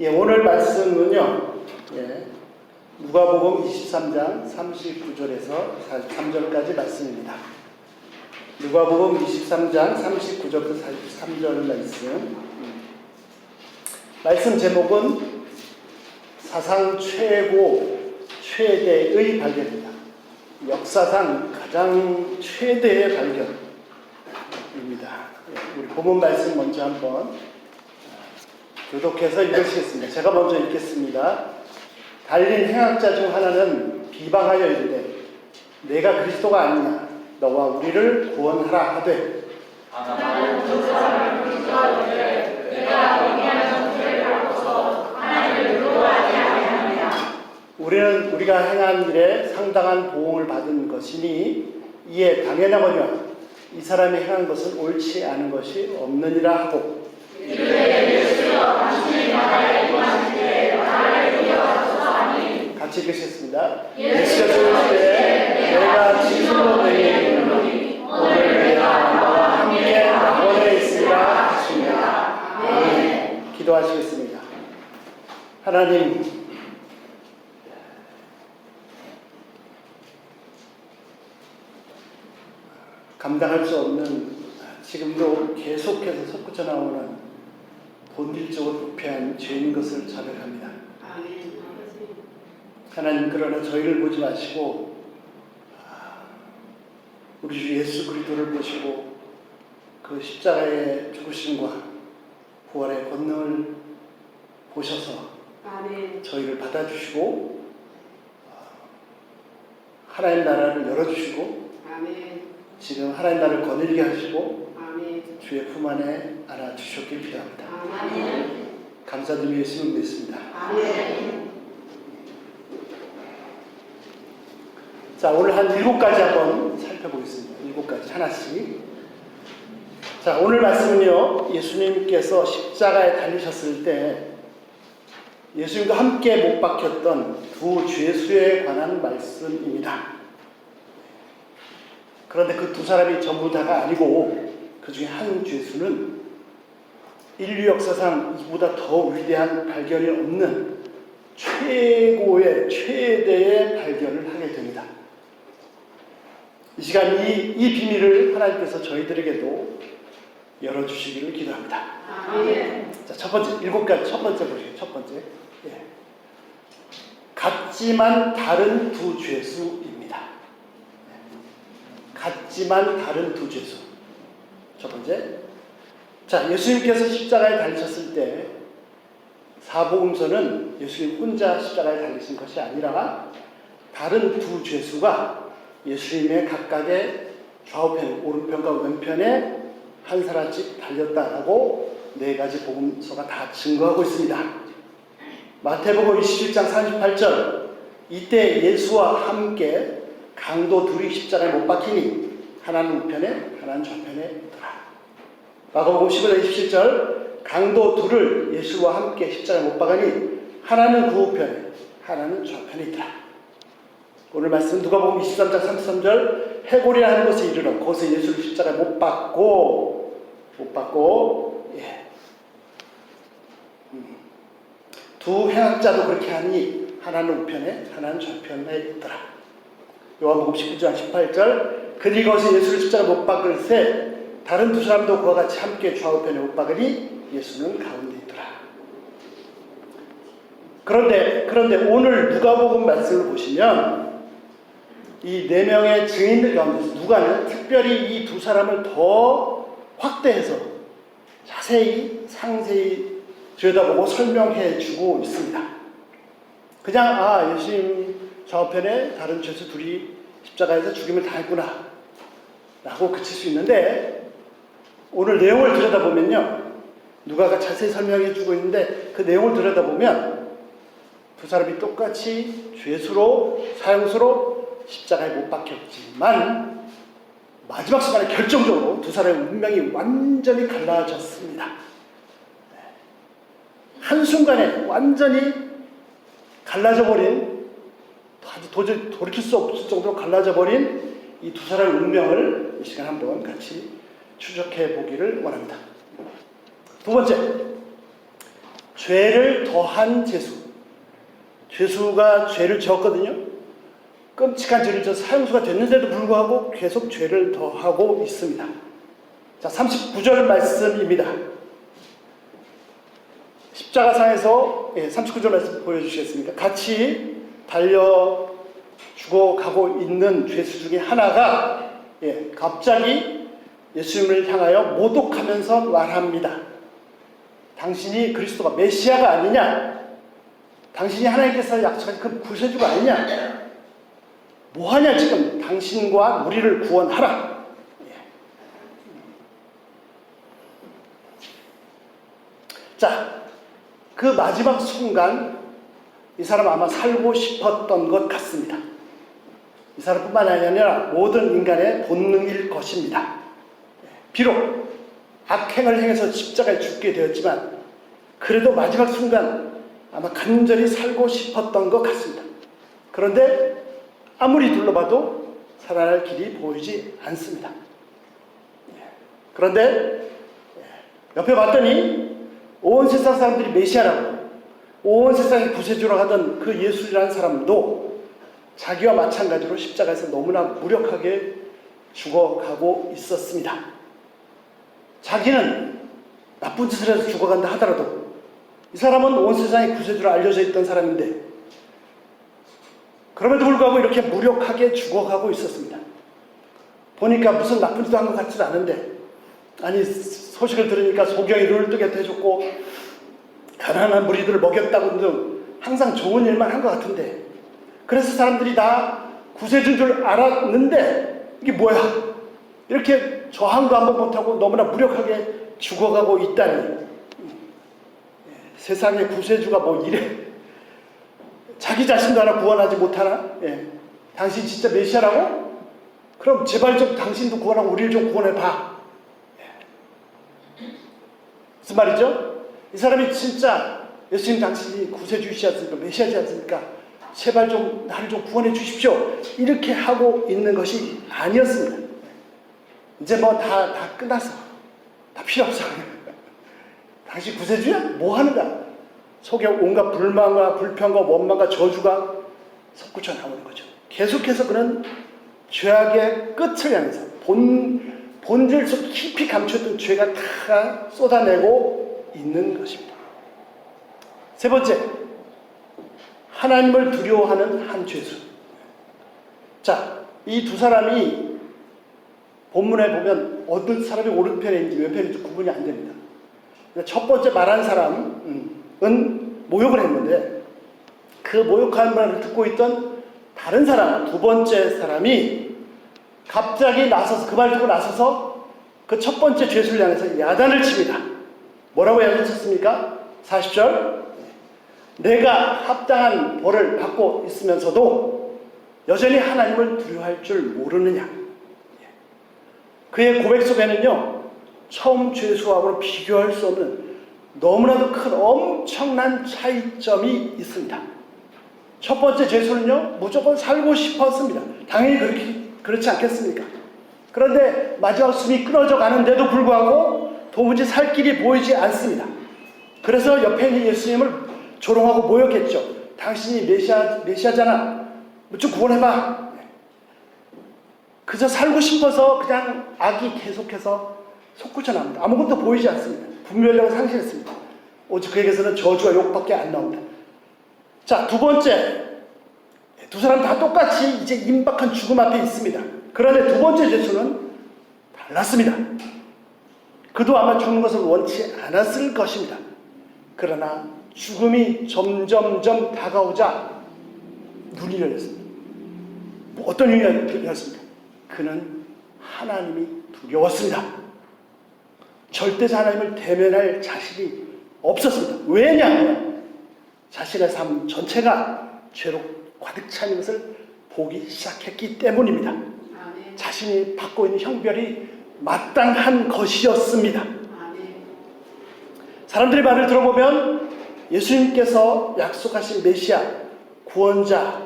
오늘 말씀은요, 누가복음 23장 39절에서 43절까지 말씀입니다. 누가복음 23장 39절부터 43절 말씀 제목은 사상 최대의 발견입니다. 역사상 가장 최대의 발견입니다. 우리 본문 말씀 먼저 한번 교독해서 읽으시겠습니다. 제가 먼저 읽겠습니다. 달린 행악자 중 하나는 비방하여 이르되 내가 그리스도가 아니냐 너와 우리를 구원하라 하되 나는 그 사람을 그리스도하되 내가 의미하는 죄를 갖고서 하나님을 의로워하지 아니하느냐. 우리는 우리가 행한 일에 상당한 보응을 받은 것이니 이에 당연하거니와 이 사람이 행한 것은 옳지 않은 것이 없느니라 하고 이르되 예수여 당신이 나라에 임하실 때 나라를 이어가소서 하니 같이 읽으셨습니다. 예수께서 이르시되 내가 진실로 너희에게 이르노니 오늘 내가 너와 함께 낙원에 있으리라 하시니라. 아멘. 기도하시겠습니다. 하나님, 감당할 수 없는 지금도 계속해서 솟구쳐 나오는 본질적으로 부패한 죄인 것을 자백합니다. 하나님, 그러나 저희를 보지 마시고 우리 주 예수 그리스도를 보시고 그 십자가의 죽으심과 부활의 권능을 보셔서 저희를 받아주시고 하나님 나라를 열어주시고 지금 하나님 나라를 거닐게 하시고 주의 품 안에 안아주셨길 기도합니다. 감사드리며 예수님 믿습니다. 자, 오늘 한 7가지 한번 살펴보겠습니다. 7가지 하나씩. 자, 오늘 말씀은요, 예수님께서 십자가에 달리셨을 때 예수님과 함께 못 박혔던 두 죄수에 관한 말씀입니다. 그런데 그 두 사람이 전부 다가 아니고 그 중에 한 죄수는 인류 역사상 이보다 더 위대한 발견이 없는 최대의 발견을 하게 됩니다. 이 시간 이 비밀을 하나님께서 저희들에게도 열어주시기를 기도합니다. 자, 첫 번째, 7가지, 첫 번째 보시죠. 첫 번째. 같지만 다른 두 죄수입니다. 같지만 다른 두 죄수. 첫 번째. 자, 예수님께서 십자가에 달리셨을 때 사복음서는 예수님 혼자 십자가에 달리신 것이 아니라 다른 두 죄수가 예수님의 각각의 좌우편, 오른편과 왼편에 한 사람씩 달렸다라고 4가지 복음서가 다 증거하고 있습니다. 마태복음 27장 38절 이때 예수와 함께 강도 둘이 십자가에 못 박히니 하나는 우편에 하나는 좌편에 있더라. 마가복음 15장 27절 강도 둘을 예수와 함께 십자가에 못 박으니 하나는 그 우편에 하나는 좌편에 있더라. 오늘 말씀 누가복음 23장 33절 해골이라는 곳에 이르러 거기서 예수를 십자가에 못 박고 두 행악자도 그렇게 하니 하나는 우편에 하나는 좌편에 있더라. 요한복음 19장 18절 그들이 거기서 예수를 십자가에 못 박을새 다른 두 사람도 그와 같이 함께 좌우편에 못 박으니 예수는 가운데 있더라. 그런데 오늘 누가복음 말씀을 보시면 이 4명의 증인들 가운데서 누가는 특별히 이 두 사람을 더 확대해서 자세히 상세히 들여다보고 설명해 주고 있습니다. 그냥 예수님 좌우편에 다른 죄수 둘이 십자가에서 죽임을 당했구나 라고 그칠 수 있는데 오늘 내용을 들여다보면요, 누가가 자세히 설명해 주고 있는데 그 내용을 들여다보면 두 사람이 똑같이 죄수로 사형수로 십자가에 못 박혔지만 마지막 순간에 결정적으로 두 사람의 운명이 완전히 갈라졌습니다. 한순간에 완전히 갈라져버린, 도저히 돌이킬 수 없을 정도로 갈라져버린 이 두 사람의 운명을 이 시간 한번 같이 추적해 보기를 원합니다. 두 번째, 죄를 더한 죄수. 죄수가 죄를 지었거든요. 끔찍한 죄를 지어 사형수가 됐는데도 불구하고 계속 죄를 더하고 있습니다. 자, 39절 말씀입니다. 십자가상에서 39절 말씀 보여주시겠습니까? 같이 달려 죽어가고 있는 죄수 중에 하나가 갑자기 예수님을 향하여 모독하면서 말합니다. 당신이 그리스도가 메시아가 아니냐? 당신이 하나님께서 약속하신 그 구세주가 아니냐? 뭐하냐 지금? 당신과 우리를 구원하라. 자, 그 마지막 순간 이 사람 아마 살고 싶었던 것 같습니다. 이 사람뿐만 아니라 모든 인간의 본능일 것입니다. 비록 악행을 행해서 십자가에 죽게 되었지만 그래도 마지막 순간 아마 간절히 살고 싶었던 것 같습니다. 그런데 아무리 둘러봐도 살아날 길이 보이지 않습니다. 그런데 옆에 봤더니 온 세상 사람들이 메시아라고, 온 세상의 구세주라고 하던 그 예수라는 사람도 자기와 마찬가지로 십자가에서 너무나 무력하게 죽어가고 있었습니다. 자기는 나쁜 짓을 해서 죽어간다 하더라도 이 사람은 온 세상의 구세주로 알려져 있던 사람인데 그럼에도 불구하고 이렇게 무력하게 죽어가고 있었습니다. 보니까 무슨 나쁜 짓도 한 것 같지는 않은데, 아니 소식을 들으니까 소경이 눈을 뜨게 해줬고 가난한 무리들을 먹였다고 등 항상 좋은 일만 한 것 같은데, 그래서 사람들이 다 구세주인 줄 알았는데 이게 뭐야? 이렇게 저항도 한번 못하고 너무나 무력하게 죽어가고 있다니. 세상의 구세주가 뭐 이래? 자기 자신도 하나 구원하지 못하나? 당신 진짜 메시아라고? 그럼 제발 좀 당신도 구원하고 우리를 좀 구원해봐. 무슨 말이죠? 이 사람이 진짜 예수님 당신이 구세주이시지 않습니까? 메시아지 않습니까? 제발 좀 나를 좀 구원해 주십시오. 이렇게 하고 있는 것이 아니었습니다. 이제 뭐 다 끝났어. 다 필요 없어. 당신 구세주야? 뭐 하는가? 속에 온갖 불만과 불평과 원망과 저주가 솟구쳐 나오는 거죠. 계속해서 그는 죄악의 끝을 향해서 본질 속 깊이 감춰둔 죄가 다 쏟아내고 있는 것입니다. 세 번째, 하나님을 두려워하는 한 죄수. 자, 이 두 사람이 본문에 보면 어떤 사람이 오른편인지 왼편인지 구분이 안 됩니다. 첫 번째 말한 사람은 모욕을 했는데 그 모욕하는 말을 듣고 있던 다른 사람, 두 번째 사람이 갑자기 나서서 그 말 듣고 나서서 그 첫 번째 죄수를 향해서 야단을 칩니다. 뭐라고 야단을 쳤습니까? 40절. 내가 합당한 벌을 받고 있으면서도 여전히 하나님을 두려워할 줄 모르느냐. 그의 고백 속에는요, 처음 죄수하고는 비교할 수 없는 너무나도 큰 엄청난 차이점이 있습니다. 첫 번째 죄수는요, 무조건 살고 싶었습니다. 당연히 그렇지 않겠습니까? 그런데 마지막 숨이 끊어져 가는데도 불구하고 도무지 살 길이 보이지 않습니다. 그래서 옆에 있는 예수님을 조롱하고 모욕했죠. 당신이 메시아잖아. 좀 구원해봐. 그저 살고 싶어서 그냥 악이 계속해서 솟구쳐 나옵니다. 아무것도 보이지 않습니다. 분별력을 상실했습니다. 오직 그에게서는 저주와 욕밖에 안 나옵니다. 자, 두 번째, 두 사람 다 똑같이 이제 임박한 죽음 앞에 있습니다. 그런데 두 번째 죄수는 달랐습니다. 그도 아마 죽는 것을 원치 않았을 것입니다. 그러나 죽음이 점점점 다가오자 눈이 열렸습니다. 어떤 눈이 열렸습니까? 그는 하나님이 두려웠습니다. 절대적 하나님을 대면할 자신이 없었습니다. 왜냐하면 자신의 삶 전체가 죄로 가득 찬 것을 보기 시작했기 때문입니다. 아멘. 자신이 받고 있는 형벌이 마땅한 것이었습니다. 아멘. 사람들의 말을 들어보면 예수님께서 약속하신 메시아, 구원자라고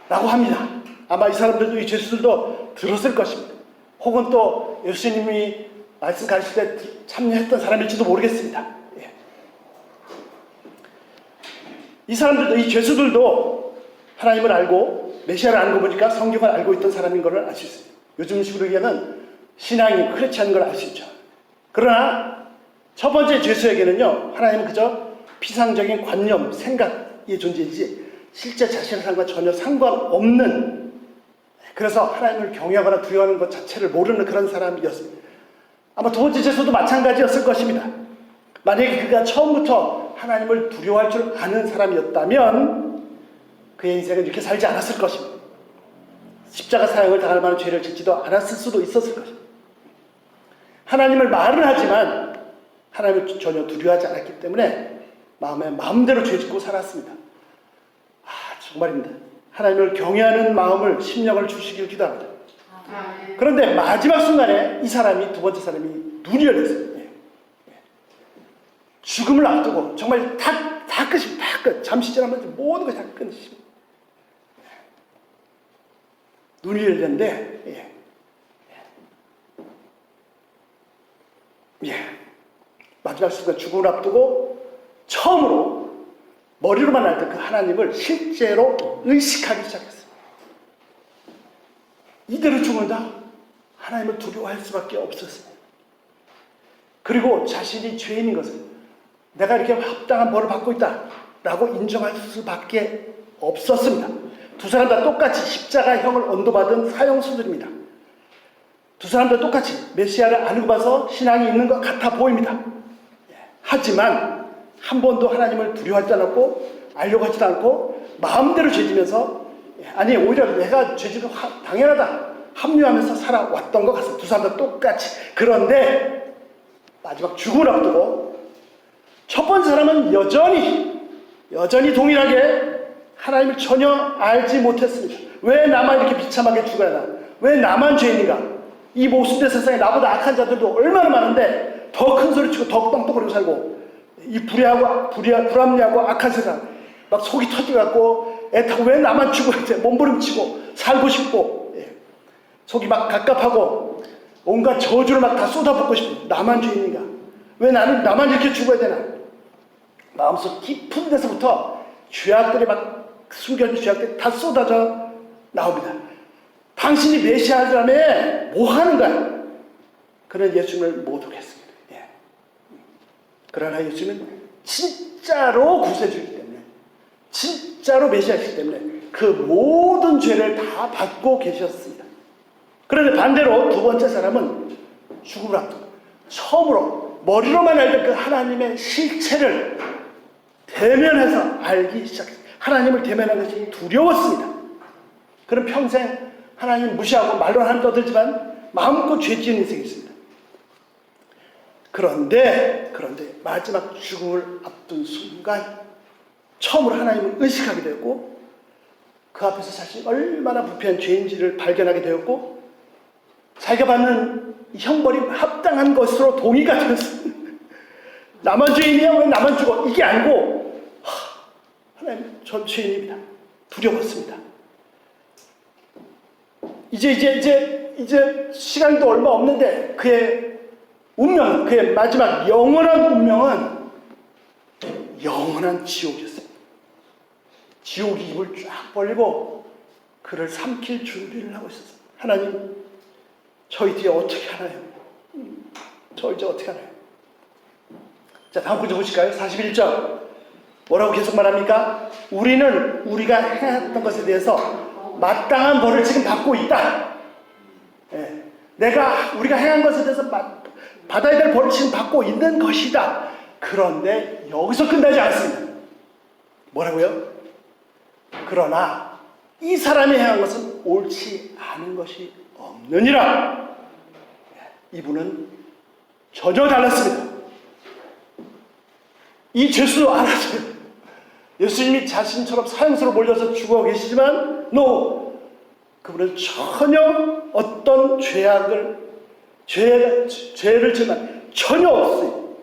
합니다. 아마 이 사람들도, 이 죄수들도 들었을 것입니다. 혹은 또 예수님이 말씀 가르칠 때 참여했던 사람일지도 모르겠습니다. 이 사람들도, 이 죄수들도 하나님을 알고 메시아를 아는 거 보니까 성경을 알고 있던 사람인 것을 알 수 있어요. 요즘 식으로 얘기하면 신앙이 그렇지 않은 걸 알 수 있죠. 그러나 첫 번째 죄수에게는요, 하나님은 그저 피상적인 관념, 생각의 존재이지 실제 자신의 삶과 전혀 상관없는, 그래서 하나님을 경외하거나 두려워하는 것 자체를 모르는 그런 사람이었습니다. 아마 두 번째 죄수도 마찬가지였을 것입니다. 만약에 그가 처음부터 하나님을 두려워할 줄 아는 사람이었다면 그의 인생은 이렇게 살지 않았을 것입니다. 십자가 사형을 당할 만한 죄를 짓지도 않았을 수도 있었을 것입니다. 하나님을 말은 하지만 하나님을 전혀 두려워하지 않았기 때문에 마음대로 죄 짓고 살았습니다. 정말입니다. 하나님을 경외하는 마음을, 심령을 주시길 기도합니다. 그런데 마지막 순간에 이 사람이, 두 번째 사람이 눈이 열렸어요. 죽음을 앞두고 정말 다 끝입니다. 다 끝. 잠시 지나면 모든 것이 다 끝입니다. 눈이 열렸는데 마지막 순간 죽음을 앞두고 처음으로 머리로만 알던 그 하나님을 실제로 의식하기 시작했어요. 이대로 죽는다? 하나님을 두려워할 수밖에 없었습니다. 그리고 자신이 죄인인 것을, 내가 이렇게 합당한 벌을 받고 있다라고 인정할 수밖에 없었습니다. 두 사람 다 똑같이 십자가형을 언도받은 사형수들입니다. 두 사람 다 똑같이 메시아를 알고 봐서 신앙이 있는 것 같아 보입니다. 하지만 한 번도 하나님을 두려워하지 않았고 알려고 하지도 않고 마음대로 죄지면서, 아니 오히려 내가 죄지도 당연하다 합리화하면서 살아왔던 것 같습니다. 두 사람 다 똑같이. 그런데 마지막 죽음을 앞두고 첫 번째 사람은 여전히 동일하게 하나님을 전혀 알지 못했습니다. 왜 나만 이렇게 비참하게 죽어야 하나? 왜 나만 죄인인가? 이 모순된 세상에 나보다 악한 자들도 얼마나 많은데 더 큰 소리 치고 더 뻥뻥거리고 살고, 이 불합리하고 악한 세상 막 속이 터져갖고 애타고 왜 나만 죽어야 돼? 몸부림치고 살고 싶고, 속이 막 갑갑하고 온갖 저주를 막 다 쏟아붓고 싶고, 나만 죄인인가? 왜 나만 이렇게 죽어야 되나? 마음속 깊은 데서부터 죄악들이 막 숨겨진 죄악들이 다 쏟아져 나옵니다. 당신이 메시아라며 뭐 하는 거야? 그는 예수님을 모독했습니다. 그러나 예수님은 진짜로 구세주이기 때문에, 진짜로 메시아이기 때문에 그 모든 죄를 다 받고 계셨습니다. 그런데 반대로 두 번째 사람은 죽음을 앞두고 처음으로 머리로만 알던 그 하나님의 실체를 대면해서 알기 시작했습니다. 하나님을 대면하는 것이 두려웠습니다. 그는 평생 하나님 무시하고 말로는 하나님 떠들지만 마음껏 죄 지은 인생이 있습니다. 그런데 마지막 죽음을 앞둔 순간 처음으로 하나님을 의식하게 되었고, 그 앞에서 자신이 얼마나 부패한 죄인지를 발견하게 되었고, 자기가 받는 형벌이 합당한 것으로 동의가 되었습니다. 나만 죄인이야? 왜 나만 죽어? 이게 아니고, 하나님, 전 죄인입니다. 두려웠습니다. 이제 시간도 얼마 없는데 그의 운명, 그의 마지막 영원한 운명은 영원한 지옥이었습니다. 지옥이 입을 쫙 벌리고 그를 삼킬 준비를 하고 있었어요. 하나님, 저 이제 어떻게 하나요? 저 이제 어떻게 하나요? 자, 다음 구절 보실까요? 41절. 뭐라고 계속 말합니까? 우리가 행했던 것에 대해서 마땅한 벌을 지금 받고 있다. 우리가 행한 것에 대해서 받아야 될 벌을 지금 받고 있는 것이다. 그런데 여기서 끝나지 않습니다. 뭐라고요? 그러나 이 사람이 행한 것은 옳지 않은 것이 없느니라. 이분은 전혀 달랐습니다. 이 죄수도 알았어요. 예수님이 자신처럼 사형수로 몰려서 죽어 계시지만 그분은 전혀 어떤 죄를 지만 전혀 없어요.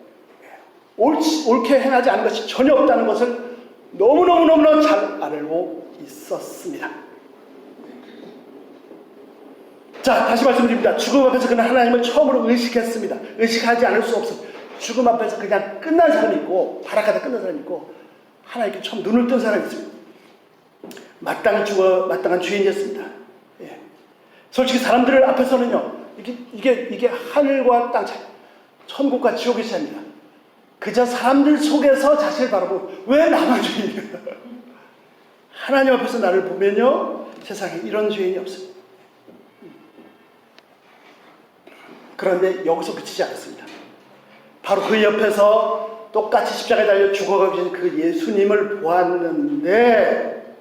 옳게 행하지 않은 것이 전혀 없다는 것을 너무너무 잘 알고 있었습니다. 자, 다시 말씀드립니다. 죽음 앞에서 그는 하나님을 처음으로 의식했습니다. 의식하지 않을 수 없어. 죽음 앞에서 그냥 끝난 사람이 있고, 발악하다 끝난 사람이 있고, 하나님께 처음 눈을 뜬 사람이 있습니다. 마땅히 죽어 마땅한 죄인이었습니다. 예. 솔직히 사람들 앞에서는요, 이게 하늘과 땅 차이, 천국과 지옥의 차이입니다. 그저 사람들 속에서 자신을 바라보고 왜 나만 죄인이야? 하나님 앞에서 나를 보면요, 세상에 이런 죄인이 없습니다. 그런데 여기서 그치지 않았습니다. 바로 그 옆에서 똑같이 십자가에 달려 죽어가고 계신 그 예수님을 보았는데,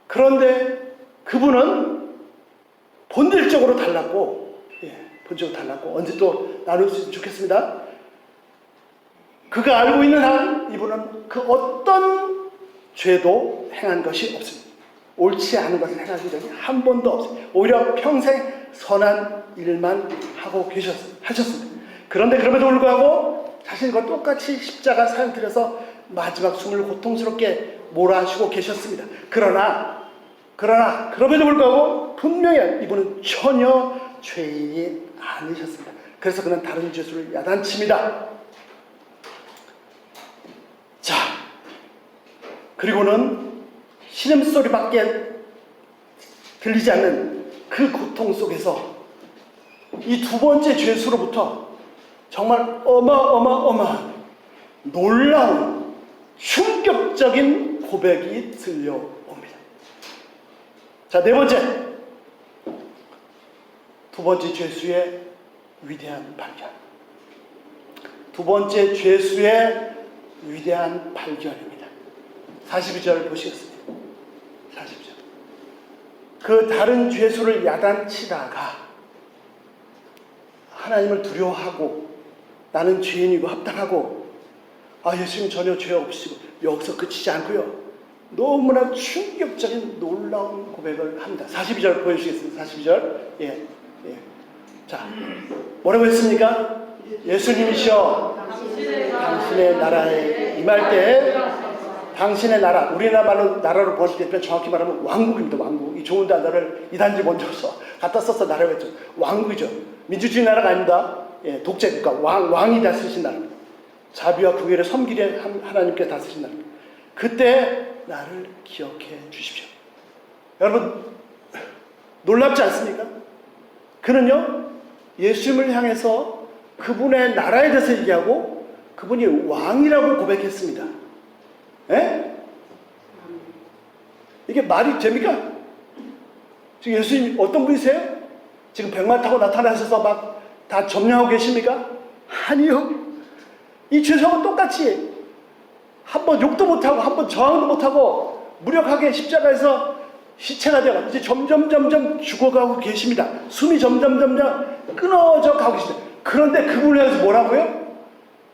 그런데 그분은 본질적으로 달랐고, 본질적으로 달랐고, 언제 또 나눌 수 있으면 좋겠습니다. 그가 알고 있는 한 이분은 그 어떤 죄도 행한 것이 없습니다. 옳지 않은 것을 행한 적이 한 번도 없습니다. 오히려 평생 선한 일만 하고 하셨습니다. 그런데 그럼에도 불구하고 자신과 똑같이 십자가 사형 들여서 마지막 숨을 고통스럽게 몰아쉬고 계셨습니다. 그러나 그럼에도 불구하고 분명히 이분은 전혀 죄인이 아니셨습니다. 그래서 그는 다른 죄수를 야단칩니다. 자, 그리고는 신음소리밖에 들리지 않는 그 고통 속에서 이 두 번째 죄수로부터 정말 어마어마한 놀라운 충격적인 고백이 들려옵니다. 자, 네 번째, 두 번째 죄수의 위대한 발견. 두 번째 죄수의 위대한 발견입니다. 42절 보시겠습니다. 42절. 그 다른 죄수를 야단치다가 하나님을 두려워하고 나는 죄인이고 합당하고 예수님 전혀 죄 없으시고 여기서 그치지 않고요, 너무나 충격적인 놀라운 고백을 합니다. 42절 보여주시겠습니다. 42절. 자, 뭐라고 했습니까? 예수님이시여, 당신의 나라에 임할 때 당신의 나라, 우리나라 말로 나라로 번역될 때 정확히 말하면 왕국입니다. 왕국. 이 좋은 단어를 이단지 먼저 갖다 써서 나라고 했죠. 왕국이죠. 민주주의 나라가 아닙니다. 독재 국가, 왕이 다스리신 나라입니다. 자비와 긍휼을 섬기려 하나님께 다스리신 나라입니다. 그때 나를 기억해 주십시오. 여러분, 놀랍지 않습니까? 그는요, 예수님을 향해서 그분의 나라에 대해서 얘기하고 그분이 왕이라고 고백했습니다. 이게 말이 됩니까? 지금 예수님 어떤 분이세요? 지금 백마 타고 나타나셔서 막 다 점령하고 계십니까? 아니요. 이 죄수하고 똑같이 한 번 욕도 못하고 한 번 저항도 못하고 무력하게 십자가에서 시체가 되어 이제 점점 죽어가고 계십니다. 숨이 점점 끊어져 가고 계십니다. 그런데 그분을 향해서 뭐라고요?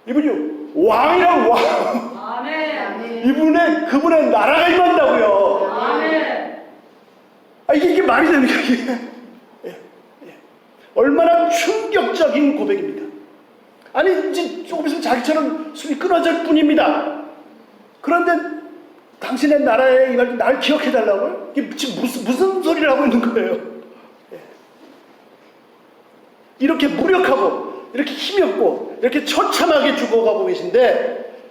이분이 왕이라고, 왕. 아멘. 그분의 나라가 임한다고요. 아멘. 이게 말이 됩니까? 이게? 얼마나 충격적인 고백입니까? 아니, 이제 조금 있으면 자기처럼 숨이 끊어질 뿐입니다. 그런데 당신의 나라에 임할 때 날 기억해달라고요? 이게 지금 무슨 소리를 하고 있는 거예요? 이렇게 무력하고, 이렇게 힘이 없고, 이렇게 처참하게 죽어가고 계신데,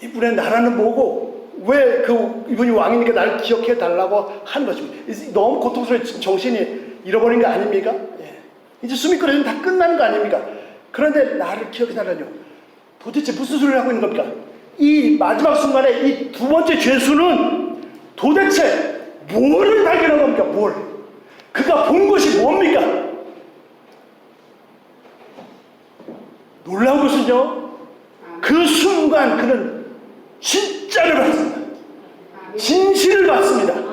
이분의 나라는 뭐고, 왜 이분이 왕이니까 날 기억해달라고 하는 것입니다. 너무 고통스러워 정신이 잃어버린 거 아닙니까? 이제 숨이 끊어지면 다 끝나는 거 아닙니까? 그런데 나를 기억해달라뇨. 도대체 무슨 소리를 하고 있는 겁니까? 이 마지막 순간에 이 두 번째 죄수는 도대체 뭐를 발견한 겁니까? 뭘? 그가 본 것이 뭡니까? 놀라운 것은요, 그 순간 그는 진짜를 봤습니다. 진실을 봤습니다.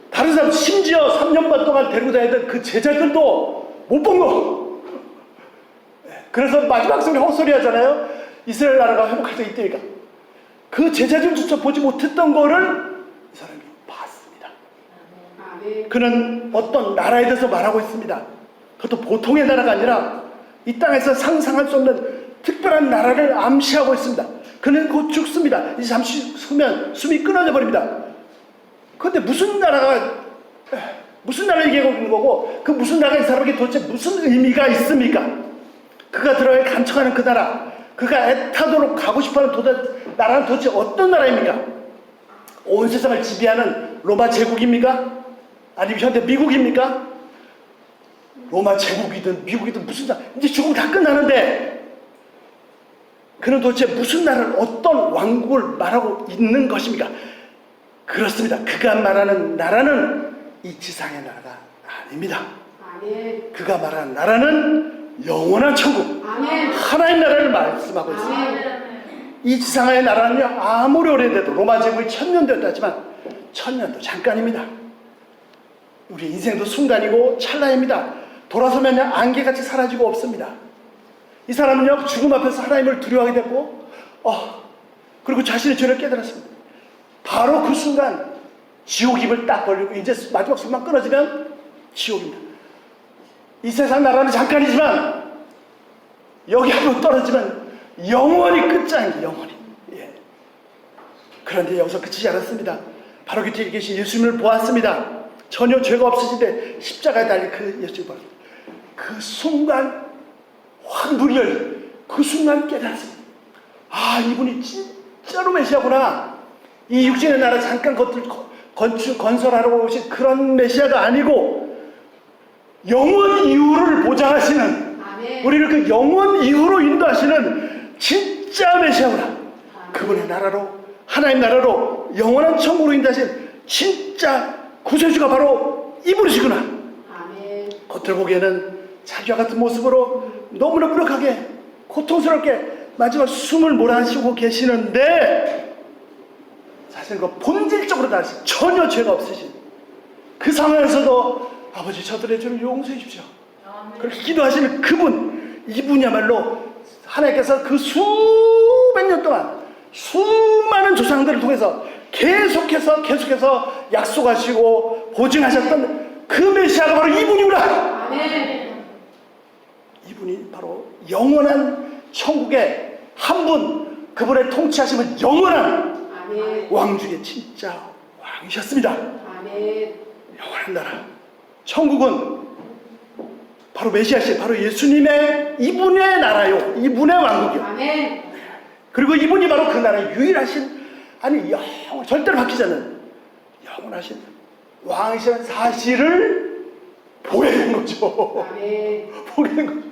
다른 사람, 심지어 3년 반 동안 데리고 다니던 그 제자들도 못 본 거. 그래서 마지막 순간에 헛소리 하잖아요. 이스라엘 나라가 회복할 때 이때니까. 그 제자들조차 보지 못했던 거를 이 사람이 봤습니다. 그는 어떤 나라에 대해서 말하고 있습니다. 그것도 보통의 나라가 아니라 이 땅에서 상상할 수 없는 특별한 나라를 암시하고 있습니다. 그는 곧 죽습니다. 이제 잠시 숨이 끊어져 버립니다. 그런데 무슨 나라를 얘기하고 있는 거고, 그 무슨 나라가 이 사람에게 도대체 무슨 의미가 있습니까? 그가 들어가 간청하는 그 나라, 그가 애타도록 가고 싶어하는 나라는 도대체 어떤 나라입니까? 온 세상을 지배하는 로마 제국입니까? 아니면 현대 미국입니까? 로마 제국이든 미국이든 무슨 나라, 이제 죽으면 다 끝나는데 그는 도대체 무슨 나라를, 어떤 왕국을 말하고 있는 것입니까? 그렇습니다. 그가 말하는 나라는 이 지상의 나라가 아닙니다. 아멘. 그가 말하는 나라는 영원한 천국, 아멘. 하나님 나라를 말씀하고 있습니다. 아멘. 이 지상의 나라는요, 아무리 오래돼도 로마 제국이 1000년 되었다지만 1000년도 잠깐입니다. 우리 인생도 순간이고 찰나입니다. 돌아서면 안개같이 사라지고 없습니다. 이 사람은요, 죽음 앞에서 하나님을 두려워하게 됐고, 그리고 자신의 죄를 깨달았습니다. 바로 그 순간 지옥 입을 딱 벌리고 이제 마지막 숨만 끊어지면 지옥입니다. 이 세상 나라는 잠깐이지만 여기 한번 떨어지면 영원히 끝장입니다. 영원히. 예. 그런데 여기서 그치지 않았습니다. 바로 곁에 계신 예수님을 보았습니다. 전혀 죄가 없으신데 십자가에 달린 그 예수님을 보았습니다. 그 순간 확 눈이 열린 그 순간 깨달았습니다. 아, 이분이 진짜로 메시아구나. 이 육신의 나라 잠깐 건설하러 오신 그런 메시아가 아니고 영원 이후를 보장하시는, 아멘. 우리를 그 영원 이후로 인도하시는 진짜 메시아구나. 그분의 나라로, 하나님 나라로 영원한 천국으로 인도하신 진짜 구세주가 바로 이분이시구나. 아멘. 겉으로 보기에는 자기와 같은 모습으로 너무나 무력하게 고통스럽게 마지막 숨을 몰아쉬고 계시는데, 사실 그 본질적으로 다시 전혀 죄가 없으신 그 상황에서도 아버지 저들의 죄를 용서해 주십시오. 그렇게 기도하시는 그분, 이분이야말로 하나님께서 그 수백 년 동안 수많은 조상들을 통해서 계속해서 약속하시고 보증하셨던 그 메시아가 바로 이분이구나. 아멘. 이분이 바로 영원한 천국의 한 분, 그분의 통치하심은 영원한 아멘. 왕 중에 진짜 왕이셨습니다. 아멘. 영원한 나라, 천국은 바로 메시아신, 바로 예수님의 이분의 나라요, 이분의 왕국이요. 아멘. 그리고 이분이 바로 그 나라의 유일하신, 아니 절대로 바뀌지 않는 영원하신 왕이시라는 사실을 보게 된 거죠. 아멘. 보게 된 거죠.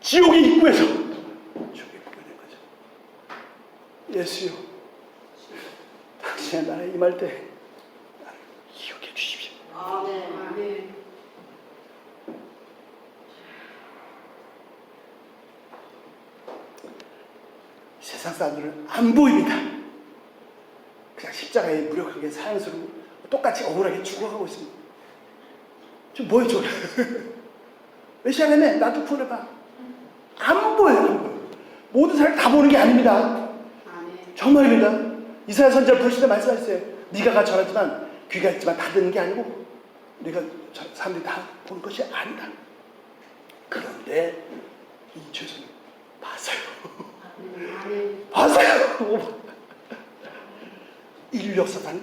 지옥의 입구에서 지옥에 보게 된 거죠. 예수요, 당신의 나라에 임할 때 나를 기억해 주십시오. 아멘. 아멘. 세상 사람들은 안 보입니다. 그냥 십자가에 무력하게 사형수로 똑같이 억울하게 죽어가고 있습니다. 좀 뭐예요, 저? 메시아라며, 나도 구원해봐. 안 보여요, 안 보여요. 모든 사람이 다 보는 게 아닙니다. 아멘. 정말입니다. 이사야 선지자 부르실 때 말씀하셨어요. 네가 전하지만 귀가 있지만 다 듣는 게 아니고 네가 사람들이 다 보는 것이 아니다. 그런데 이 죄수는 봤어요. 아멘. 봤어요. 인류 역사상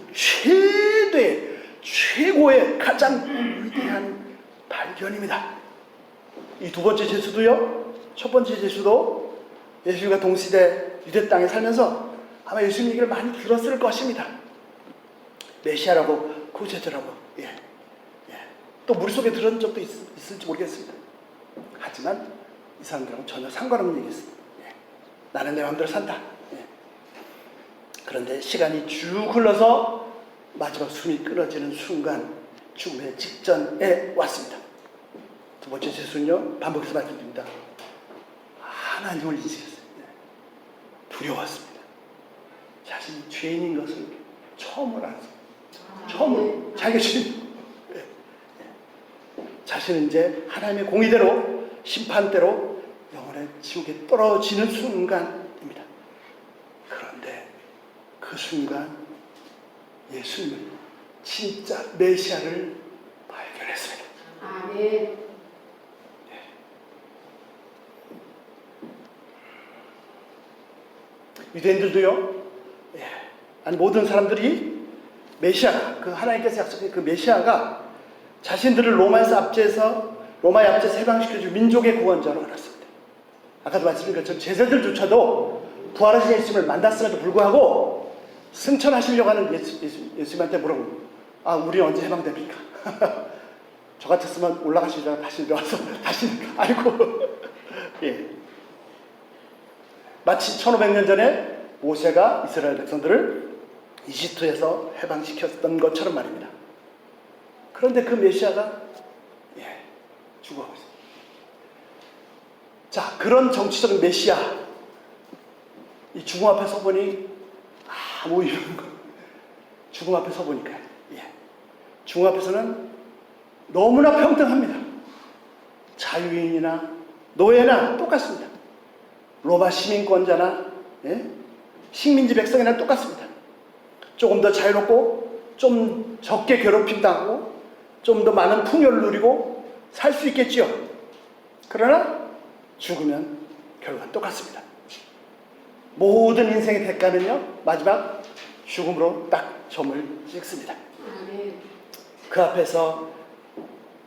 최고의 가장 위대한 발견입니다. 이 두 번째 제수도요, 첫 번째 제수도 예수님과 동시대 유대 땅에 살면서 아마 예수님 얘기를 많이 들었을 것입니다. 메시아라고, 구세주라고, 또 머릿속에 들은 적도 있을지 모르겠습니다. 하지만 이 사람들하고 전혀 상관없는 얘기였습니다. 나는 내 마음대로 산다. 그런데 시간이 쭉 흘러서 마지막 숨이 끊어지는 순간, 죽음의 직전에 왔습니다. 두 번째 제수는요, 반복해서 말씀드립니다. 하나님을 인식했어요. 두려웠습니다. 자신이 죄인인 것을 처음으로 알았어요. 처음으로 자기가 죄인. 자신은 이제 하나님의 공의대로, 심판대로 영원의 지옥에 떨어지는 순간입니다. 그런데 그 순간 예수님을, 진짜 메시아를 발견했습니다. 아멘. 유대인들도요, 아니 모든 사람들이 메시아가, 그 하나님께서 약속한 그 메시아가 자신들을 로마의 압제에서 해방시켜줄 민족의 구원자로 알았습니다. 아까도 말씀드린 것처럼 제자들조차도 부활하신 예수님을 만났음에도 불구하고 승천하시려고 하는 예수님한테 뭐라고? 아, 우리 언제 해방됩니까? 저 같았으면 올라가시다가 다시 내려와서 다시 아이고. 예. 마치 1500년 전에 모세가 이스라엘 백성들을 이집트에서 해방시켰던 것처럼 말입니다. 그런데 그 메시아가 죽어가고 있습니다. 자, 그런 정치적인 메시아, 이 죽음 앞에 서보니 아무 이유는 죽음 앞에 서보니까 죽음 앞에서는 너무나 평등합니다. 자유인이나 노예나 똑같습니다. 로마 시민권자나 식민지 백성이나 똑같습니다. 조금 더 자유롭고 좀 적게 괴롭힘 당하고 좀 더 많은 풍요를 누리고 살 수 있겠지요. 그러나 죽으면 결과는 똑같습니다. 모든 인생의 대가는요, 마지막 죽음으로 딱 점을 찍습니다. 그 앞에서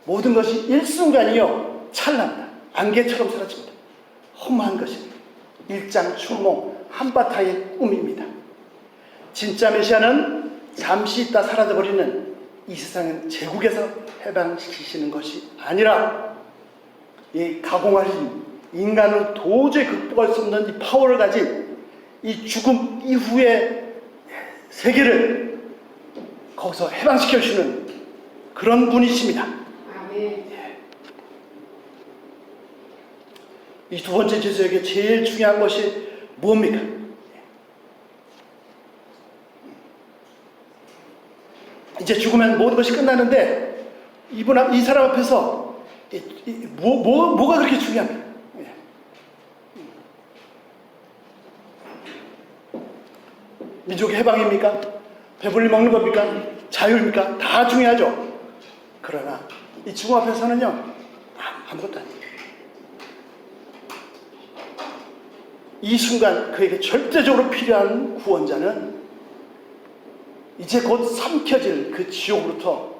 모든 것이 일순간이요 찬란합니다. 안개처럼 사라집니다. 허무한 것입니다. 일장춘몽 한바탕의 꿈입니다. 진짜 메시아는 잠시 있다 사라져버리는 이 세상은 제국에서 해방시키시는 것이 아니라 이 가공하신 인간으로 도저히 극복할 수 없는 이 파워를 가진 이 죽음 이후의 세계를 거기서 해방시켜 주시는 그런 분이십니다. 이 두 번째 제자에게 제일 중요한 것이 뭡니까? 이제 죽으면 모든 것이 끝나는데 이 사람 앞에서 뭐가 그렇게 중요합니까? 민족의 해방입니까? 배불리 먹는 겁니까? 자유입니까? 다 중요하죠. 그러나 이 죽음 앞에서는요 아무것도 아니에요. 이 순간 그에게 절대적으로 필요한 구원자는 이제 곧 삼켜질 그 지옥으로부터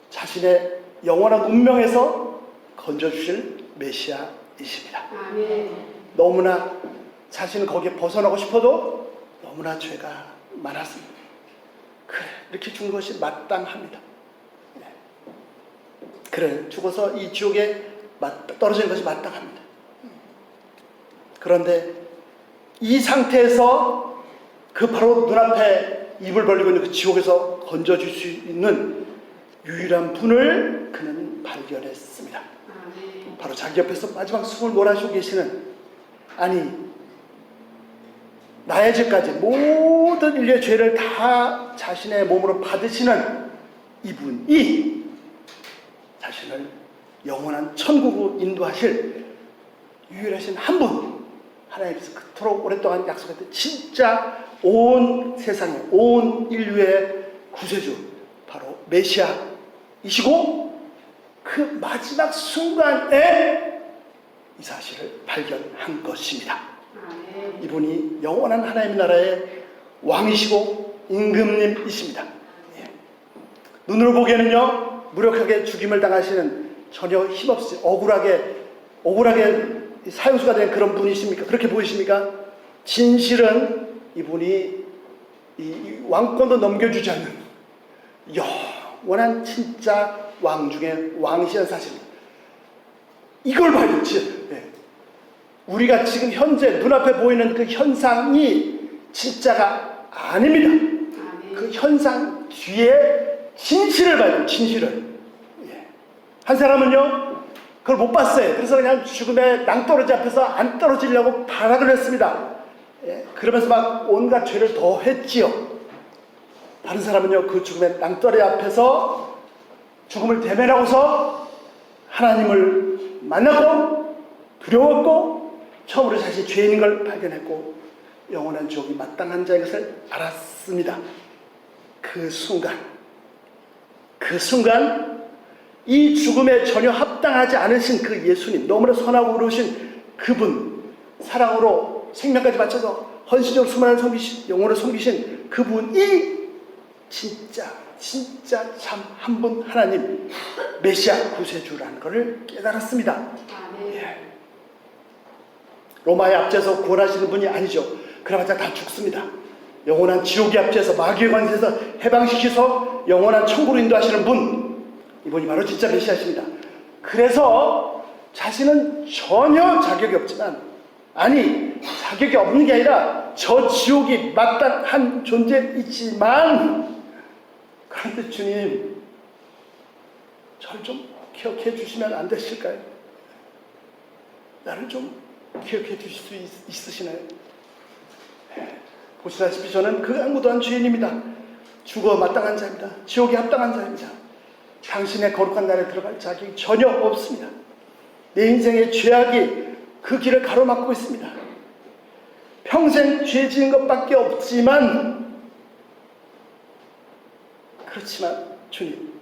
자신의 영원한 운명에서 건져주실 메시아이십니다. 너무나 자신은 거기에 벗어나고 싶어도 너무나 죄가 많았습니다. 그래, 이렇게 죽은 것이 마땅합니다. 그래, 죽어서 이 지옥에 떨어지는 것이 마땅합니다. 그런데 이 상태에서 그 바로 눈앞에 입을 벌리고 있는 그 지옥에서 건져줄 수 있는 유일한 분을 그는 발견했습니다. 바로 자기 옆에서 마지막 숨을 몰아쉬고 계시는, 아니 나의 죄까지 모든 인류의 죄를 다 자신의 몸으로 받으시는 이분이 자신을 영원한 천국으로 인도하실 유일하신 한 분, 하나님께서 그토록 오랫동안 약속했던 진짜 온 세상의 온 인류의 구세주, 바로 메시아이시고 그 마지막 순간에 이 사실을 발견한 것입니다. 이분이 영원한 하나님 나라의 왕이시고 임금님이십니다. 눈으로 보기에는요 무력하게 죽임을 당하시는 전혀 힘없이 억울하게 사형수가 된 그런 분이십니까? 그렇게 보이십니까? 진실은 이분이 이 왕권도 넘겨주지 않는 영원한 진짜 왕 중에 왕이시라는 사실입니다. 이걸 봐야지. 우리가 지금 현재 눈앞에 보이는 그 현상이 진짜가 아닙니다. 그 현상 뒤에 진실을 봐요. 진실을. 한 사람은요 그걸 못 봤어요. 그래서 그냥 죽음의 낭떠러지 앞에서 안 떨어지려고 발악을 했습니다. 그러면서 막 온갖 죄를 더 했지요. 다른 사람은요 그 죽음의 낭떠러지 앞에서 죽음을 대면하고서 하나님을 만나고 두려웠고 처음으로 자신이 죄인인 걸 발견했고 영원한 지옥이 마땅한 자인 것을 알았습니다. 그 순간 이 죽음에 전혀 합당하지 않으신 그 예수님, 너무나 선하고 의로우신 그분, 사랑으로 생명까지 바쳐서 헌신적으로 수많은 영혼을 섬기신 그분이 진짜 참 한 분 하나님 메시아 구세주라는 것을 깨달았습니다. 로마의 압제에서 구원하시는 분이 아니죠. 그래봤자 다 죽습니다. 영원한 지옥의 압제에서 마귀의 관세에서 해방시켜서 영원한 천국으로 인도하시는 분, 이분이 바로 진짜 메시아십니다. 그래서 자신은 전혀 자격이 없지만, 아니 자격이 없는 게 아니라 저 지옥이 마땅한 존재이지만, 그런데 주님 저를 좀 기억해 주시면 안 되실까요? 나를 좀 기억해 주실 수 있으시나요? 보시다시피 저는 그 아무도한 죄인입니다. 죽어 마땅한 자입니다. 지옥에 합당한 자입니다. 당신의 거룩한 날에 들어갈 자격이 전혀 없습니다. 내 인생의 죄악이 그 길을 가로막고 있습니다. 평생 죄 지은 것밖에 없지만, 그렇지만 주님,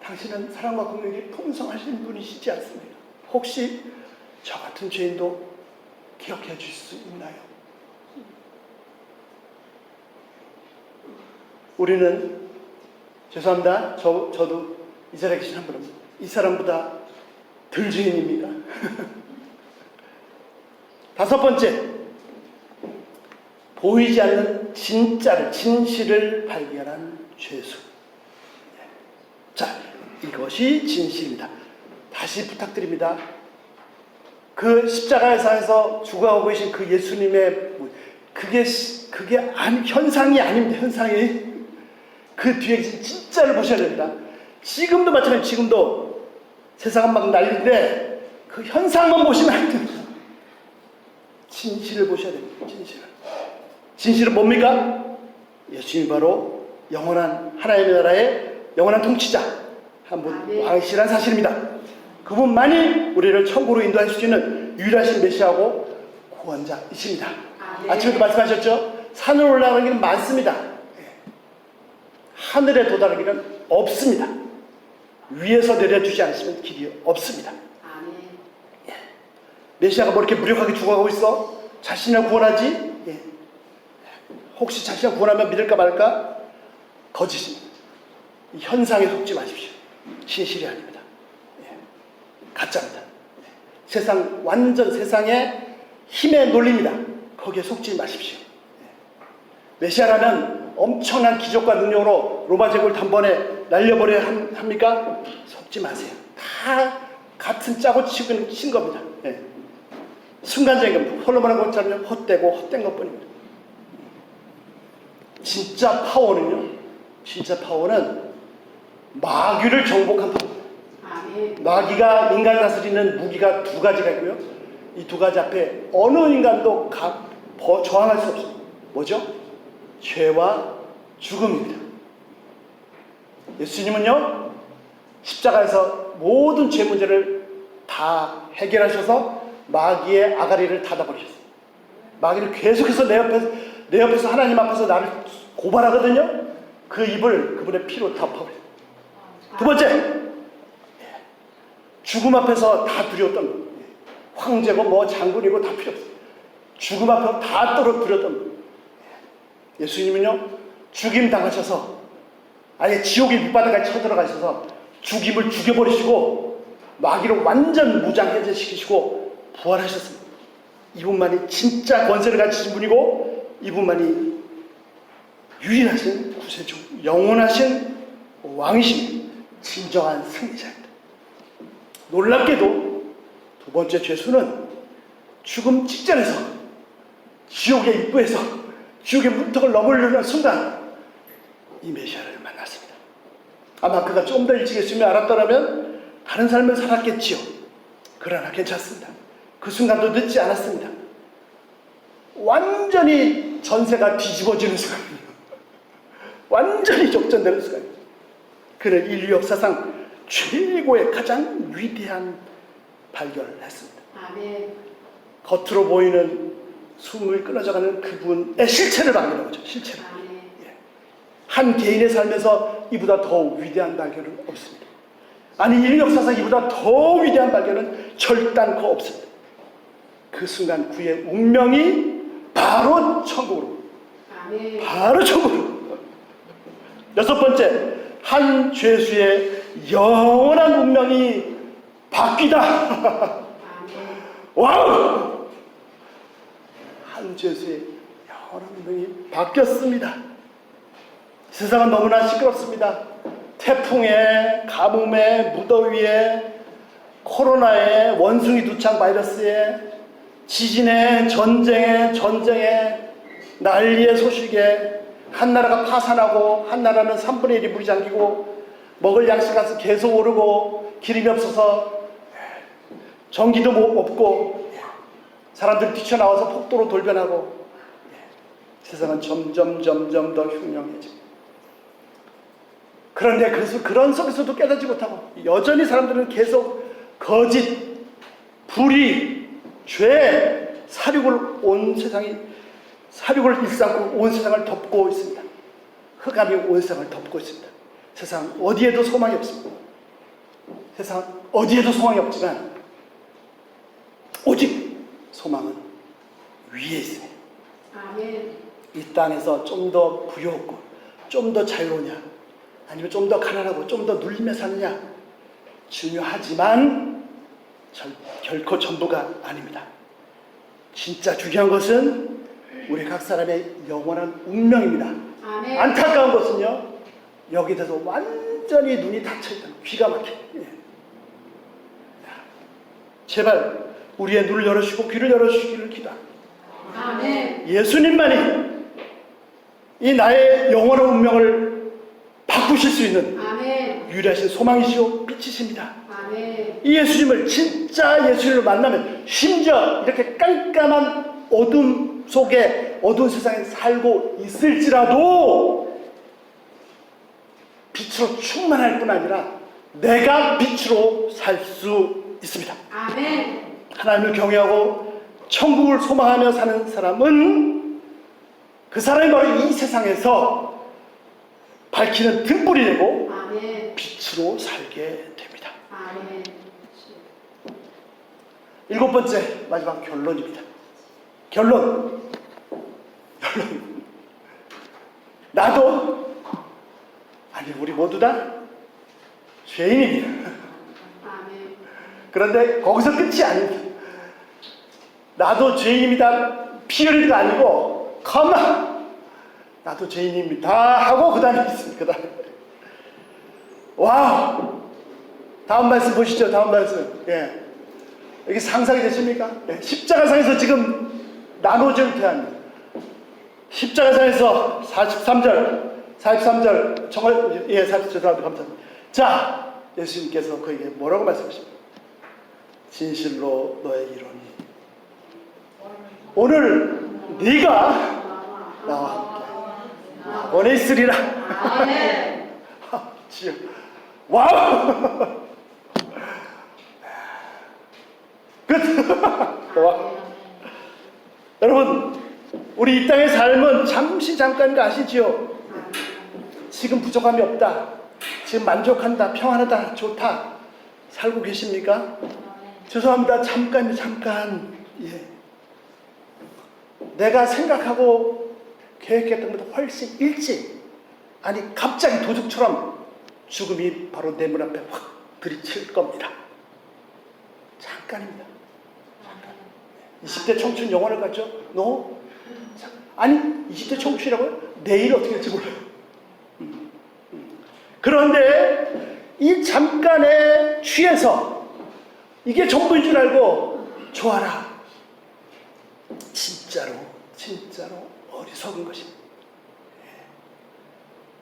당신은 사랑과 긍휼이 풍성하신 분이시지 않습니까? 혹시 저 같은 죄인도 기억해 주실 수 있나요? 우리는, 죄송합니다. 저도 이 자리에 계신 한 분은 이 사람보다 덜 죄인입니다. 다섯 번째, 보이지 않는 진실을 발견한 죄수. 자, 이것이 진실입니다. 다시 부탁드립니다. 그 십자가의 산에서 죽어가고 계신 그 예수님의, 그게 현상이 아닙니다. 현상이. 그 뒤에 진짜를 보셔야 됩니다. 지금도 마찬가지로, 지금도 세상은 막 난리인데 그 현상만 보시면 안 됩니다. 진실을 보셔야 됩니다. 진실은 뭡니까? 예수님이 바로 영원한 하나님의 나라의 영원한 통치자, 한 분 왕이시라는 사실입니다. 그분만이 우리를 천국으로 인도할 수 있는 유일하신 메시아고 구원자이십니다. 아침에도 말씀하셨죠? 산으로 올라가는 길은 많습니다. 하늘에 도달하기는 없습니다. 위에서 내려주지 않으시면 길이 없습니다. 메시아가 뭐 이렇게 무력하게 죽어가고 있어? 자신을 구원하지? 혹시 자신을 구원하면 믿을까 말까? 거짓입니다. 이 현상에 속지 마십시오. 진실이 아닙니다. 가짜입니다. 완전 세상의 힘에 놀립니다. 거기에 속지 마십시오. 메시아라는 엄청난 기적과 능력으로 로마 제국을 단번에 날려버려야 합니까? 속지 마세요. 다 같은 짜고 치고 친 겁니다. 순간적인 솔로몬의 것처럼 헛되고 헛된 것뿐입니다. 진짜 파워는 마귀를 정복한 파워입니다. 마귀가 인간을 다스리는 무기가 두 가지가 있고요. 이 두 가지 앞에 어느 인간도 저항할 수 없습니다. 뭐죠? 죄와 죽음입니다. 예수님은요, 십자가에서 모든 죄 문제를 다 해결하셔서 마귀의 아가리를 닫아버리셨어요. 마귀를 계속해서 내 옆에서 하나님 앞에서 나를 고발하거든요. 그 입을 그분의 피로 덮어버려요. 두 번째, 죽음 앞에서 다 두려웠던 거. 황제고 뭐 장군이고 다 필요 없어요. 죽음 앞에서 다 떨어뜨렸던 거. 예수님은요, 죽임 당하셔서 아예 지옥의 밑바닥까지 쳐들어가셔서 죽임을 죽여버리시고 마귀를 완전 무장해제시키시고 부활하셨습니다. 이분만이 진짜 권세를 가지신 분이고, 이분만이 유일하신 구세주, 영원하신 왕이신 진정한 승리자입니다. 놀랍게도 두 번째 죄수는 죽음 직전에서 지옥의 입구에서 지옥의 문턱을 넘으려는 순간 이 메시아를 만났습니다. 아마 그가 좀 더 일찍 예수님을 알았더라면 다른 삶을 살았겠지요. 그러나 괜찮습니다. 그 순간도 늦지 않았습니다. 완전히 전세가 뒤집어지는 순간입니다. 완전히 역전되는 순간입니다. 그는 인류 역사상 최고의 가장 위대한 발견을 했습니다. 겉으로 보이는 숨을 끊어져가는 그분의 실체를 발견한 거죠. 실체를. 한 개인의 삶에서 이보다 더 위대한 발견은 없습니다. 아니, 인류 역사상 이보다 더 위대한 발견은 절단코 없습니다. 그 순간 그의 운명이 바로 천국으로, 바로 천국으로. 여섯 번째, 한 죄수의 영원한 운명이 바뀌다. 와우! 한 죄수의 영원한 운명이 바뀌었습니다. 세상은 너무나 시끄럽습니다. 태풍에, 가뭄에, 무더위에, 코로나에, 원숭이 두창 바이러스에, 지진에, 전쟁에, 난리의 소식에, 한 나라가 파산하고 한 나라는 3분의 1이 물이 잠기고 먹을 양식값이 계속 오르고 기름이 없어서 전기도 없고 사람들이 뛰쳐나와서 폭도로 돌변하고 세상은 점점 더 흉흉해지고, 그런데 그런 속에서도 깨닫지 못하고 여전히 사람들은 계속 거짓, 불의, 죄, 사륙을 일삼고 온 세상을 덮고 있습니다. 흑암이 온 세상을 덮고 있습니다. 세상 어디에도 소망이 없습니다. 세상 어디에도 소망이 없지만 오직 소망은 위에 있습니다. 아멘. 이 땅에서 좀 더 부유하고 좀 더 자유로우냐, 아니면 좀 더 가난하고 좀 더 눌리며 사느냐 중요하지만 결코 전부가 아닙니다. 진짜 중요한 것은 우리 각 사람의 영원한 운명입니다. 아멘. 안타까운 것은요, 여기에 대해서 완전히 눈이 닫혀있다, 귀가 막혀. 제발 우리의 눈을 열어주시고 귀를 열어주시기를 기도합니다. 아멘. 예수님만이 이 나의 영원한 운명을 바꾸실 수 있는 아멘. 유일하신 소망이시오 빛이십니다. 아멘. 이 예수님을, 진짜 예수님을 만나면 심지어 이렇게 깜깜한 어둠 속에, 어두운 세상에 살고 있을지라도 빛으로 충만할 뿐 아니라 내가 빛으로 살 수 있습니다. 아멘. 하나님을 경외하고 천국을 소망하며 사는 사람은, 그 사람이 바로 이 세상에서 밝히는 등불이 되고 아멘. 빛으로 살게 됩니다. 아멘. 7번째, 마지막 결론입니다. 결론. 나도, 아니 우리 모두 다 죄인입니다. 아멘. 그런데 거기서 끝이 아닙니다. 나도 죄인입니다 피 흘리가 아니고 가만, 나도 죄인입니다 하고 그 다음에 있습니다. 그 다음에 와우, 다음 말씀 보시죠. 다음 말씀. 여기 상상이 되십니까? 십자가상에서 지금 나눠진 태안입니다. 십자가상에서 43절 정말, 죄송합니다. 감사합니다. 자, 예수님께서 그에게 뭐라고 말씀하십니까? 진실로 너에게 이르노니 오늘 네가 나와 함께 원에 있으리라. 아멘. 지요. 와우. 끝. 와. 여러분, 우리 이 땅의 삶은 잠깐인 거 아시지요? 지금 부족함이 없다, 지금 만족한다, 평안하다, 좋다 살고 계십니까? 죄송합니다. 잠깐. 내가 생각하고 계획했던 것보다 훨씬 일찍, 아니 갑자기 도둑처럼 죽음이 바로 내 문 앞에 확 들이칠 겁니다. 잠깐입니다. 20대 청춘 영원을 갖죠? No? 아니 20대 청춘이라고요? 내일 어떻게 될지 몰라요. 그런데 이 잠깐에 취해서 이게 전부인 줄 알고 좋아라. 진짜로 어리석은 것입니다.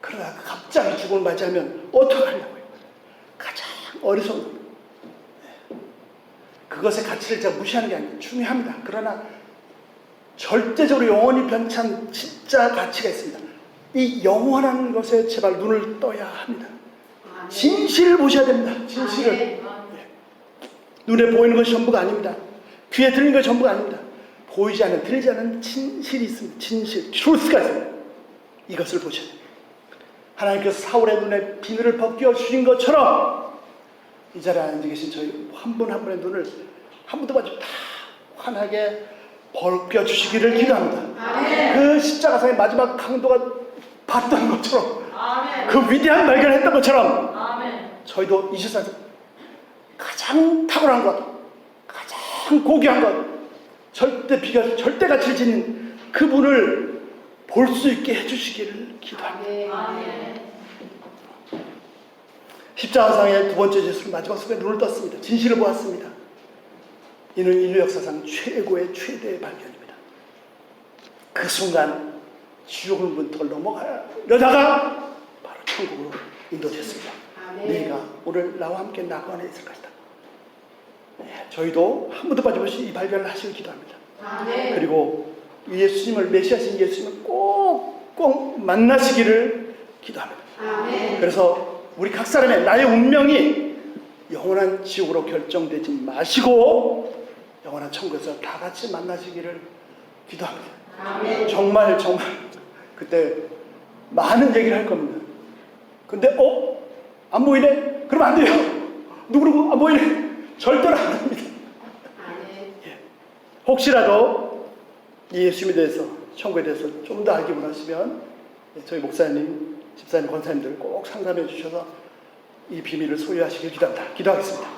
그러다가 갑자기 죽음을 맞이하면 어떡하려고요? 가장 어리석은 겁니다. 그것의 가치를 제가 무시하는 게 아니고 중요합니다. 그러나 절대적으로 영원히 변찬 진짜 가치가 있습니다. 이 영원한 것에 제발 눈을 떠야 합니다. 진실을 보셔야 됩니다. 진실을. 눈에 보이는 것이 전부가 아닙니다. 귀에 들리는 것이 전부가 아닙니다. 보이지 않는, 들리지 않는 진실이 있습니다. 진실, truth가 있습니다. 이것을 보셔야 됩니다. 하나님께서 사울의 눈에 비늘을 벗겨 주신 것처럼 이 자리에 앉아 계신 저희 한 분 한 분의 눈을 한 분도 마치 다 환하게 벗겨 주시기를 기도합니다. 그 십자가상의 마지막 강도가 봤던 것처럼, 그 위대한 발견을 했던 것처럼 저희도 이 세상에서 가장 탁월한 것, 가장 고귀한 것, 비가 절대같이 진 그분을 볼 수 있게 해주시기를 기도합니다. 십자가상의 두 번째 예수는 마지막 순간에 눈을 떴습니다. 진실을 보았습니다. 이는 인류 역사상 최고의 최대의 발견입니다. 그 순간 지옥을 문턱을 넘어가려다가 바로 천국으로 인도됐습니다. 네가 오늘 나와 함께 나그 안에 있을 것이다. 네, 저희도 한 번도 빠짐없이 이 발견을 하시길 기도합니다. 그리고 예수님을 메시아신 예수님을 꼭 만나시기를 기도합니다. 그래서 우리 각 사람의 나의 운명이 영원한 지옥으로 결정되지 마시고 영원한 천국에서 다 같이 만나시기를 기도합니다. 정말 그때 많은 얘기를 할 겁니다. 근데 안 보이네? 그러면 안 돼요. 누구누구 안 보이네? 절대로 안 됩니다. 예. 혹시라도 이 예수님에 대해서, 천국에 대해서 좀 더 알기 원하시면 저희 목사님, 집사님, 권사님들 꼭 상담해 주셔서 이 비밀을 소유하시길 기도합니다. 기도하겠습니다.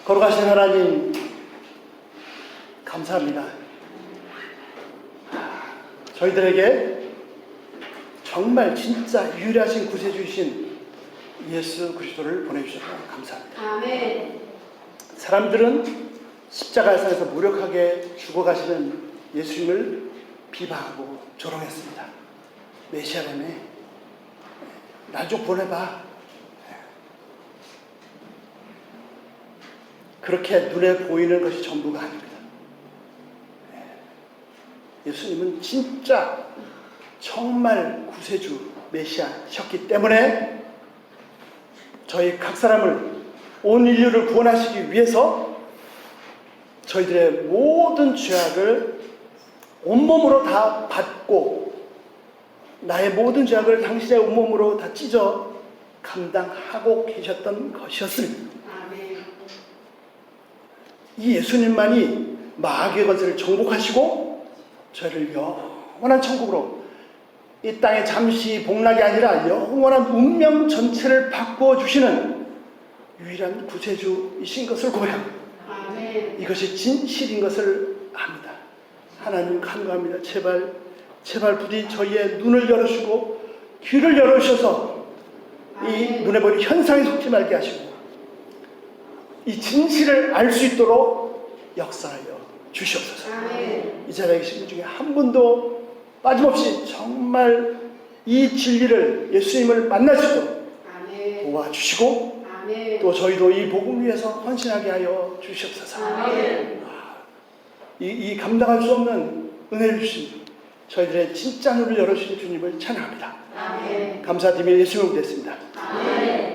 거룩하신 하나님, 감사합니다. 저희들에게 정말 진짜 유일하신 구세주이신 예수 그리스도를 보내주셔서 감사합니다. 사람들은 십자가에서 무력하게 죽어가시는 예수님을 비방하고 조롱했습니다. 메시아라며 날 좀 보내봐. 그렇게 눈에 보이는 것이 전부가 아닙니다. 예수님은 진짜 정말 구세주 메시아셨기 때문에 저희 각 사람을, 온 인류를 구원하시기 위해서 저희들의 모든 죄악을 온몸으로 다 받고 나의 모든 죄악을 당신의 온몸으로 다 찢어 감당하고 계셨던 것이었습니다. 이 예수님만이 마귀의 권세를 정복하시고 저희를 영원한 천국으로, 이 땅에 잠시 복락이 아니라 영원한 운명 전체를 바꾸어 주시는 유일한 구세주이신 것을 고백합니다. 이것이 진실인 것을 압니다. 하나님 간구합니다. 제발 부디 저희의 눈을 열어주시고 귀를 열어주셔서 이 눈에 보이는 현상에 속지 말게 하시고 이 진실을 알 수 있도록 역사하여 주시옵소서. 이 자리에 계신 분 중에 한 분도 빠짐없이 정말 이 진리를, 예수님을 만날 수 있도록 도와주시고 또 저희도 이 복음 위해서 헌신하게 하여 주시옵소서. 이 감당할 수 없는 은혜를 주신 저희들의 진짜 눈을 열어주신 주님을 찬양합니다. 감사드리며 예수님을 됐습니다.